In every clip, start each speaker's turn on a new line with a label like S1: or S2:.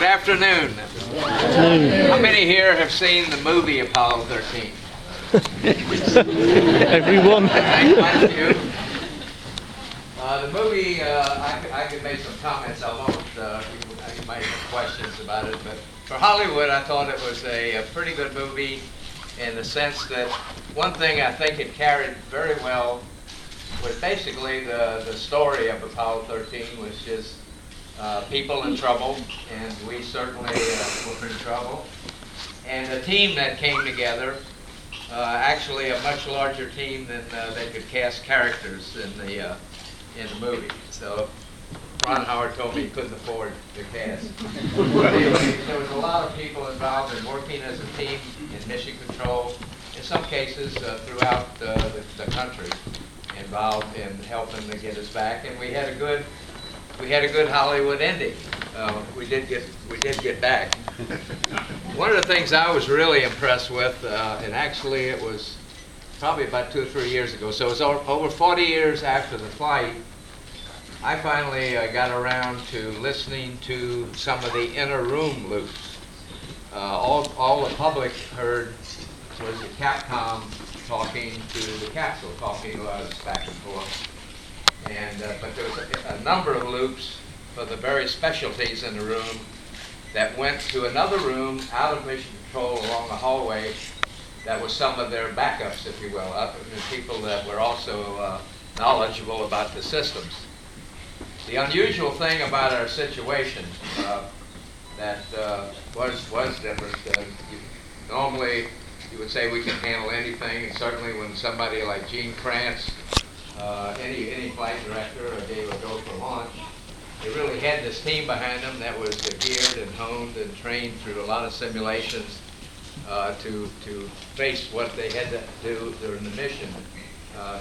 S1: afternoon. How many here have seen the movie Apollo 13?
S2: Everyone.
S1: Quite a few. The movie, I could make some comments. I won't. You might have questions about it, but for Hollywood, I thought it was a pretty good movie in the sense that one thing I think it carried very well was basically the story of Apollo 13, which is people in trouble, and we certainly were in trouble. And a team that came together, actually a much larger team than they could cast characters in the movie. So Ron Howard told me he couldn't afford the cast. But anyway, there was a lot of people involved in working as a team in mission control, in some cases throughout the country, involved in helping to get us back. And we had a good Hollywood ending. We did get back. One of the things I was really impressed with, and actually it was probably about 2 or 3 years ago, so it was over 40 years after the flight, I finally got around to listening to some of the inner room loops. All the public heard was the Capcom talking to the capsule, talking to us back and forth. And but there was a number of loops for the various specialties in the room that went to another room out of mission control along the hallway. That was some of their backups, if you will, the people that were also knowledgeable about the systems. The unusual thing about our situation that was different. Normally, you would say we can handle anything, and certainly when somebody like Gene Kranz, any flight director, gave a go for launch, they really had this team behind them that was geared and honed and trained through a lot of simulations to face what they had to do during the mission.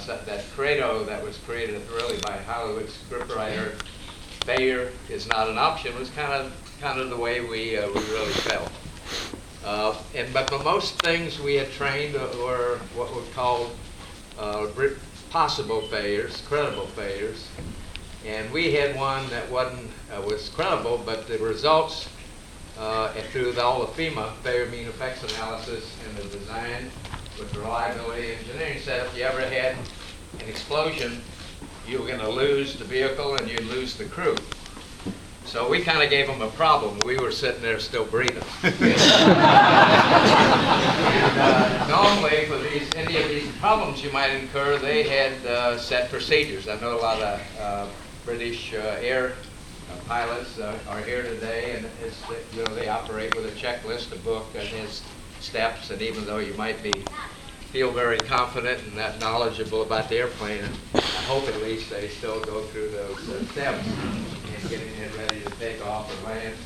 S1: So that credo that was created really by Hollywood scriptwriter, failure is not an option, was kind of the way we really felt. But for most things we had trained were what were called possible failures, credible failures, and we had one that was credible, but the results through all the FEMA failure mean effects analysis and the design with reliability engineering said if you ever had an explosion, you were going to lose the vehicle and you'd lose the crew. So we kind of gave them a problem. We were sitting there still breathing. And normally for any of these problems you might incur, they had set procedures. I know a lot of British air pilots are here today, and they operate with a checklist, a book, and his steps. And even though you might feel very confident and not knowledgeable about the airplane, I hope at least they still go through those steps in getting it ready to take off or land.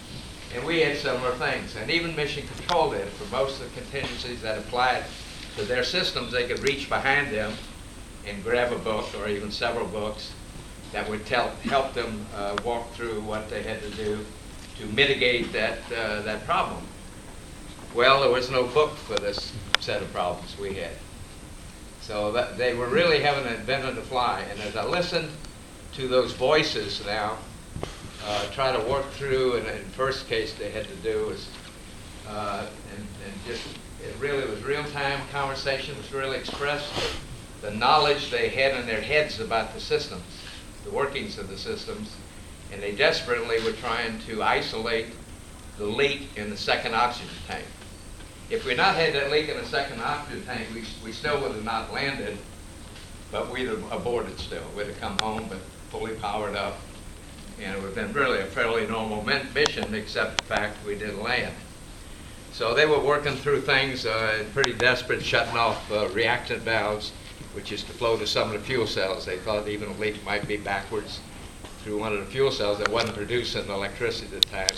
S1: And we had similar things, and even Mission Control did. For most of the contingencies that applied to their systems, they could reach behind them and grab a book or even several books that would help them walk through what they had to do to mitigate that problem. Well, there was no book for this set of problems we had. So they were really having to invent on the fly. And as I listened to those voices now, try to work through, and in the first case they had to do was, it really was real-time conversation, was really expressed the knowledge they had in their heads about the systems, the workings of the systems, and they desperately were trying to isolate the leak in the second oxygen tank. If we not had that leak in the second oxygen tank, we still would have not landed, but we'd have aborted still. We'd have come home, but fully powered up, and it would have been really a fairly normal mission, except the fact we didn't land. So they were working through things pretty desperate, shutting off reactant valves, which is to flow to some of the fuel cells. They thought even a leak might be backwards through one of the fuel cells that wasn't producing electricity at the time.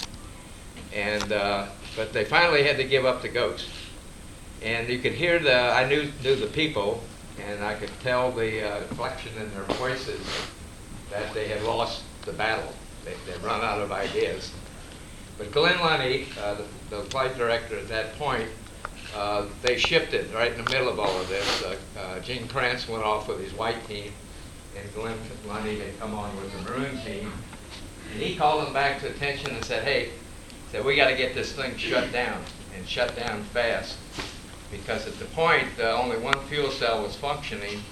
S1: And but they finally had to give up the ghost. And you could hear I knew the people, and I could tell the inflection in their voices that they had lost the battle. They'd run out of ideas. But Glenn Lunny, the flight director at that point, they shifted right in the middle of all of this. Gene Kranz went off with his white team, and Glenn Lunny had come on with the maroon team. And he called them back to attention and said, hey, said, we got to get this thing shut down, and shut down fast. Because at the point, only one fuel cell was functioning,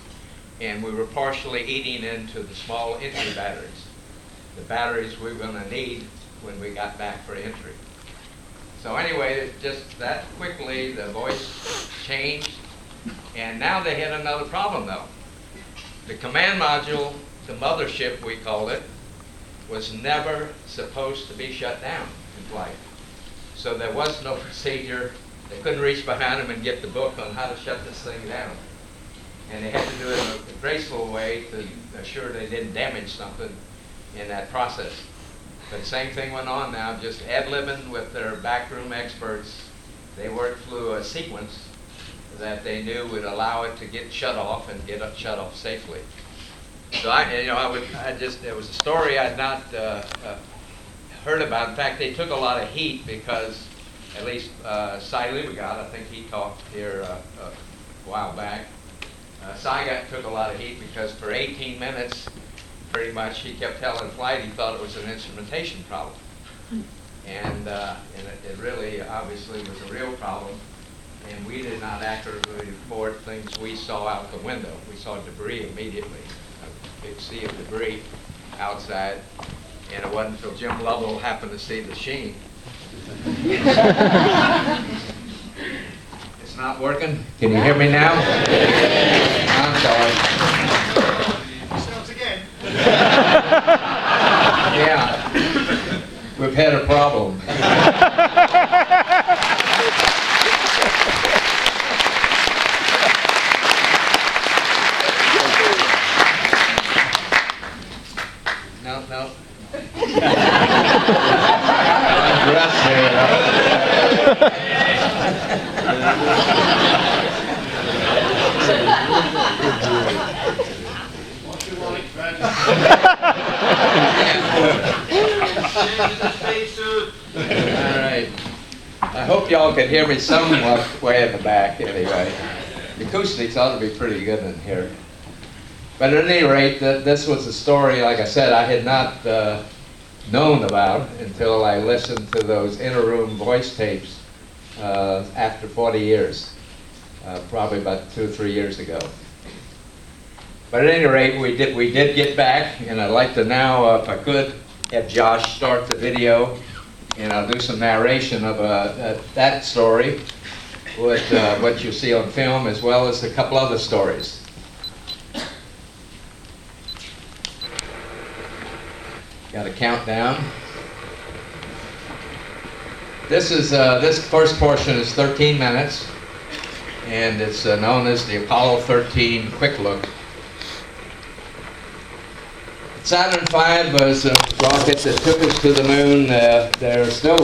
S1: and we were partially eating into the small entry batteries. The batteries we were going to need when we got back for entry. So anyway, just that quickly, the voice changed, and now they had another problem though. The command module, the mothership we called it, was never supposed to be shut down in flight. So there was no procedure. They couldn't reach behind them and get the book on how to shut this thing down. And they had to do it in a graceful way to assure they didn't damage something in that process. But the same thing went on now, just ad-libbing with their backroom experts. They worked through a sequence that they knew would allow it to get shut off and get shut off safely. So it was a story I'd not heard about. In fact, they took a lot of heat because, at least Cy Lubegot, I think he talked here a while back. Cy took a lot of heat because for 18 minutes, pretty much, he kept telling flight he thought it was an instrumentation problem. And it really, obviously, was a real problem. And we did not accurately report things we saw out the window. We saw debris immediately, a big sea of debris outside. And it wasn't until Jim Lovell happened to see the sheen. It's not working? Can you hear me now? I'm sorry.
S2: Sounds again.
S1: Yeah, we've had a problem. No. All right. I hope y'all can hear me somewhat way in the back anyway. The acoustics ought to be pretty good in here. But at any rate, this was a story, like I said, I had not known about until I listened to those inter-room voice tapes after 40 years, probably about 2 or 3 years ago. But at any rate, we did get back, and I'd like to now, if I could, have Josh start the video, and I'll do some narration of that story with what you see on film, as well as a couple other stories. Got a countdown. This first portion is 13 minutes, and it's known as the Apollo 13 Quick Look. Saturn V was a rocket that took us to the moon. They're still